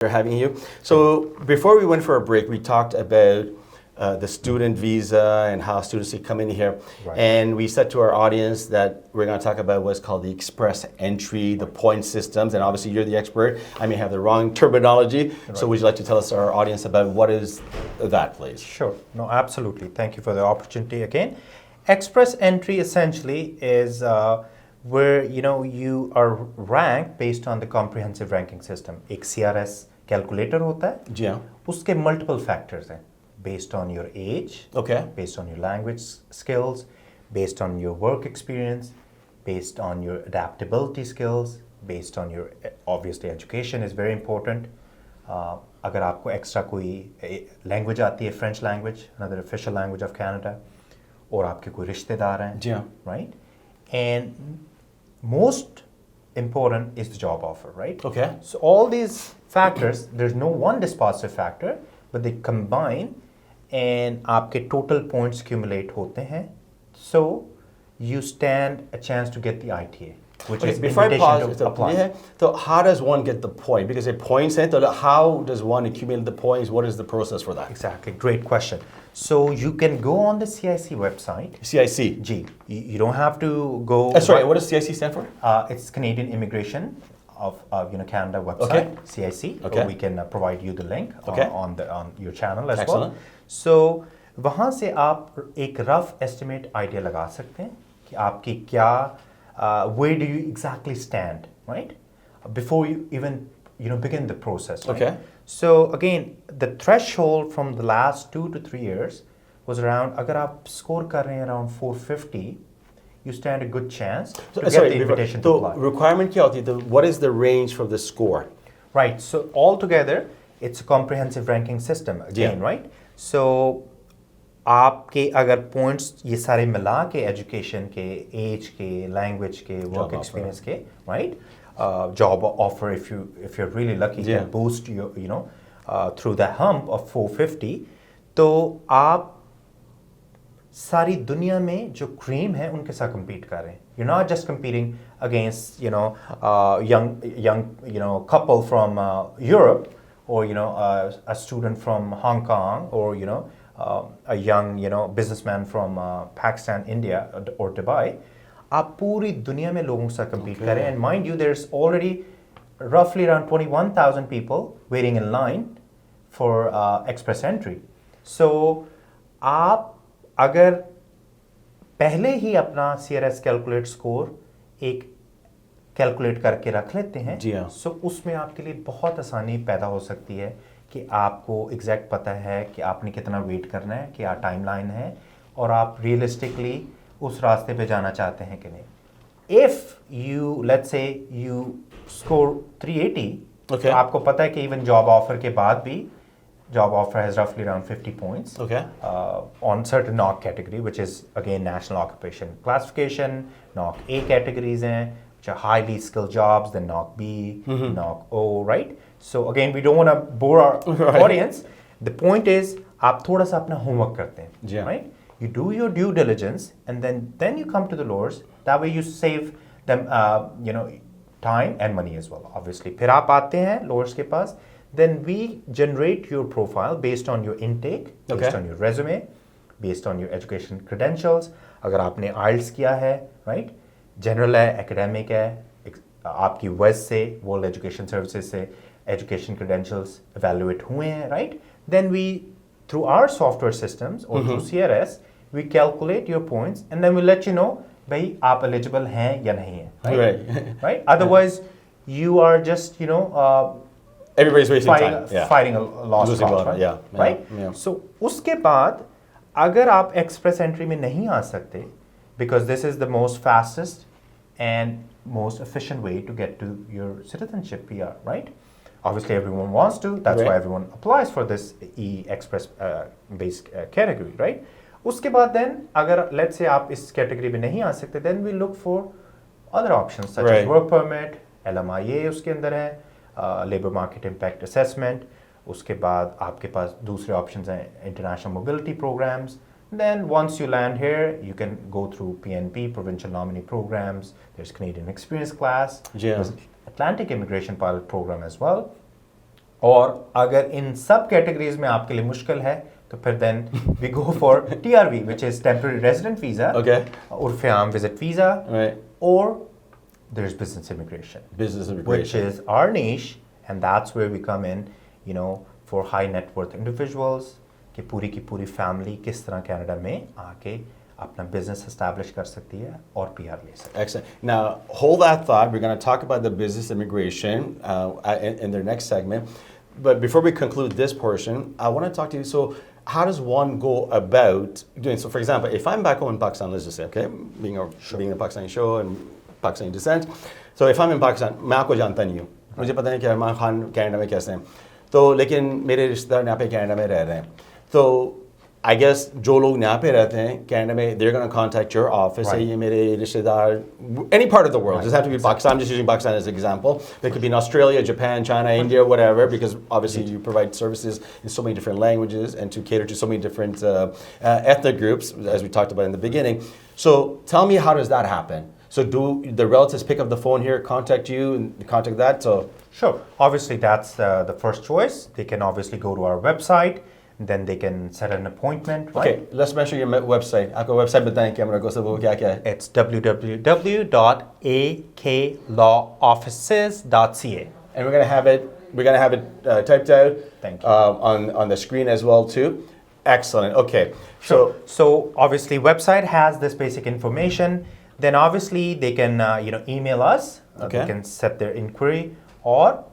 for having you. So before we went for a break, we talked about the student visa and how students come in here. Right. And we said to our audience that we're going to talk about what's called the express entry, the point systems, and obviously you're the expert. I may have the wrong terminology. Right. So would you like to tell us, our audience, about what is that, please? Sure. No, absolutely. Thank you for the opportunity again. Express entry essentially is where you are ranked based on the comprehensive ranking system. एक CRS calculator होता है. जी हाँ. उसके multiple factors हैं. Based on your age, okay, based on your language skills, based on your work experience, based on your adaptability skills, based on your, obviously education is very important. अगर आपको extra कोई language आती है, French language, another official language of Canada, और आपके कोई रिश्तेदार हैं, जी हाँ, right? And most important is the job offer, right? Okay. So all these factors, there's no one dispositive factor, but they combine and आपके total points accumulate होते हैं. So you stand a chance to get the ITA, which is before I pause, to apply. So how does one get the point? Because it points at how does one accumulate the points? What is the process for that? Exactly, great question. So you can go on the CIC website. CIC? G. You don't have to go. Sorry, what does CIC stand for? It's Canadian Immigration of Canada website. Okay. CIC. Okay. We can provide you the link okay, on your channel as Excellent. well. So वहाँ से आप एक rough estimate idea लगा सकते हैं कि आपकी क्या where do you exactly stand, right? Before you even begin the process. Right? Okay. So again, the threshold from the last 2 to 3 years was around. अगर आप score कर रहे हैं around 450, you stand a good chance to get the invitation to apply. So requirement क्या होती है? What is the range for the score? Right. So altogether, it's a comprehensive ranking system again, yeah, right? So आपके अगर points ये सारे मिला के education के, age के, language के, work experience के, right? Job offer if you're really lucky yeah, can boost you through the hump of 450. तो आप सारी दुनिया में जो cream है उनके साथ compete कर रहे हैं. You're not just competing against young couple from Europe, or a student from Hong Kong, or a young businessman from Pakistan, India, or Dubai. आप पूरी दुनिया में लोगों से compete कर रहे हैं. And mind you, there's already roughly around 21,000 people waiting in line for express entry. So आप अगर पहले ही अपना CRS calculate score एक कैलकुलेट करके रख लेते हैं, सो उसमें आपके लिए बहुत आसानी पैदा हो सकती है कि आपको एग्जैक्ट पता है कि आपने कितना वेट करना है, क्या टाइमलाइन है, और आप रियलिस्टिकली उस रास्ते पे जाना चाहते हैं कि नहीं. If you let's say you score 380, तो आपको पता है कि इवन जॉब ऑफर के बाद भी job offer has roughly around 50 points on certain NOC category, which is again national occupation classification. NOC A categories हैं, which are highly skilled jobs, then NOC B, NOC O, right? So again, we don't want to bore our audience. The point is, आप थोड़ा सा अपना homework करते हैं, right? You do your due diligence, and then you come to the lowers. That way you save them, time and money as well, obviously. फिर आप आते हैं lowers के पास. Then we generate your profile based on your intake, based on your resume, based on your education credentials. अगर आपने IELTS किया है, right? General है, academic है, आपकी WES से, World Education Services से education credentials evaluate हुए हैं, right? Then we, through our software systems or through CRS, we calculate your points, and then we let you know, भाई आप eligible हैं या नहीं हैं, right? Right? Otherwise, you are just, everybody's wasting time. Fighting a lost cause, right? Right? Yeah. So उसके बाद अगर आप express entry में नहीं आ सकते, because this is the most fastest and most efficient way to get to your citizenship PR, right? Obviously everyone wants to, that's why everyone applies for this E-Express based category, right? उसके बाद then अगर let's say आप इस category में नहीं आ सकते, then we look for other options such as work permit, LMIA उसके अंदर है, labor market impact assessment. उसके बाद आपके पास दूसरे options हैं, international mobility programs. Then once you land here, you can go through PNP, provincial nominee programs. There's Canadian experience class. There's Atlantic immigration pilot program as well. और अगर इन सब categories में आपके लिए मुश्किल है तो फिर then we go for TRV which is temporary resident visa, उर्फ़ आम visit visa, or there's business immigration, which is our niche, and that's where we come in, you know, for high net worth individuals कि पूरी की पूरी family किस तरह Canada में आके अपना business establish कर सकती है और PR ले सकती है. Excellent. Now, hold that thought. We're going to talk about the business immigration in the next segment. But before we conclude this portion, I want to talk to you. So, how does one go about doing? So, for example, if I'm back home in Pakistan, let's just say, okay, being a Pakistani show and Pakistani descent. So, if I'm in Pakistan, मैं आपको जानता नहीं हूँ. मुझे पता नहीं कि अरमान Khan Canada में कैसे हैं. तो लेकिन मेरे रिश्तेदार यहाँ पे कनाडा में रह रहे हैं. तो I guess जो लोग यहाँ पे रहते हैं कनाडा में, they're going to contact your office. Say ये मेरे रिश्तेदार, any part of the world. Doesn't have to be Pakistan. I'm just using Pakistan as an example. It could be in Australia, Japan, China, India, whatever, because obviously you provide services in so many different languages and to cater to so many different ethnic groups, as we talked about in the beginning. So tell me, how does that happen? So do the relatives pick up the phone here, contact you, and contact that? So sure. Obviously, that's the first choice. They can obviously go to our website. Then they can set an appointment. Right? Okay, let's mention your website. आपका website बताएं camera को सब वो क्या है? It's www.aklawoffices.ca. And we're gonna have it typed out. Thank you. On the screen as well too. Excellent. Okay. So obviously website has this basic information. Then obviously they can email us. They can set their inquiry or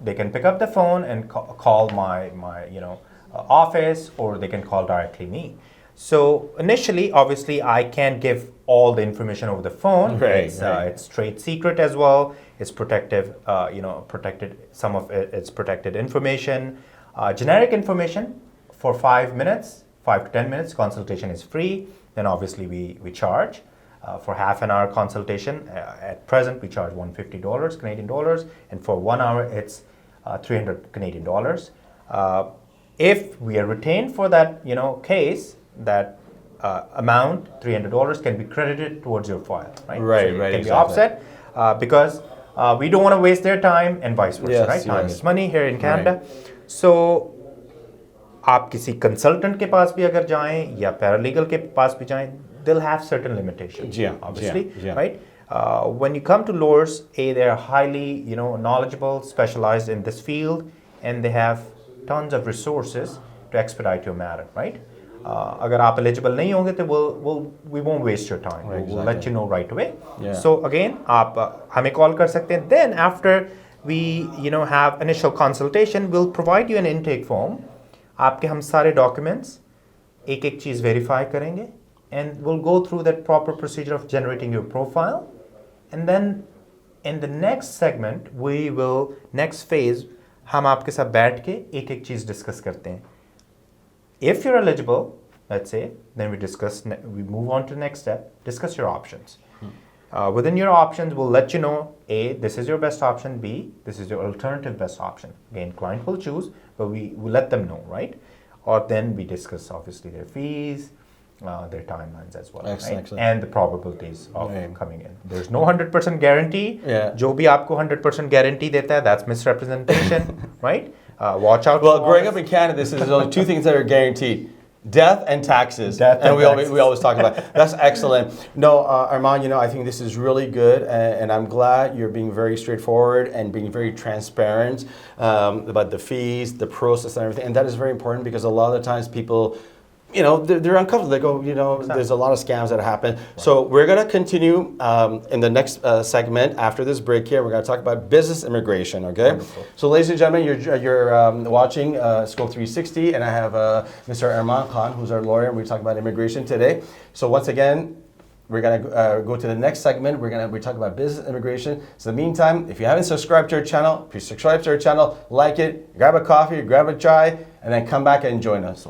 They can pick up the phone and call my office, or they can call directly me. So initially, obviously, I can't give all the information over the phone. Right, It's trade secret as well. It's protective. Protected. Some of it's protected information. Generic information for 5 minutes, 5 to 10 minutes. Consultation is free. Then obviously we charge. For half an hour consultation, at present we charge $150 Canadian dollars, and for 1 hour it's $300 Canadian dollars. If we are retained for that, case, that amount $300 can be credited towards your file, right? Right, so right. It can be offset because we don't want to waste their time and vice versa, yes, right? Time yes. is money here in Canada. Right. So आप किसी consultant के पास भी अगर जाएं या paralegal के पास भी जाएं, they'll have certain limitations, obviously, right? When you come to lawyers, they're highly, knowledgeable, specialized in this field, and they have tons of resources to expedite your matter, right? अगर आप eligible नहीं होंगे तो we won't waste your time. Right, we'll let you know right away. Yeah. So again, आप हमें call कर सकते हैं. Then after we, have initial consultation, we'll provide you an intake form. आपके हम सारे documents एक चीज़ verify करेंगे. And we'll go through that proper procedure of generating your profile. And then in the next segment, next phase, हम आपके साथ बैठ के एक चीज़ discuss करते हैं. If you're eligible, let's say, then we move on to the next step, discuss your options. Within your options, we'll let you know, A, this is your best option, B, this is your alternative best option. Again, client will choose, but we let them know, right? Or then we discuss, obviously, their fees, their timelines as well, excellent. Right? And the probabilities of coming in. There's no 100% guarantee. जो भी आपको 100% guarantee देता है, that's misrepresentation, right? Watch out. Well, growing up in Canada, there's only two things that are guaranteed: death and taxes. And we always talk about it. That's excellent. No, Armand, I think this is really good, and I'm glad you're being very straightforward and being very transparent about the fees, the process, and everything. And that is very important because a lot of the times people, they're uncomfortable. They go, exactly. There's a lot of scams that happen. Right. So we're going to continue in the next segment after this break here. We're going to talk about business immigration, okay? Wonderful. So ladies and gentlemen, you're watching Scope360, and I have Mr. Arman Khan, who's our lawyer, and we're talking about immigration today. So once again, we're going to go to the next segment. We're talking about business immigration. So in the meantime, if you haven't subscribed to our channel, please subscribe to our channel, like it, grab a coffee, grab a chai, and then come back and join us.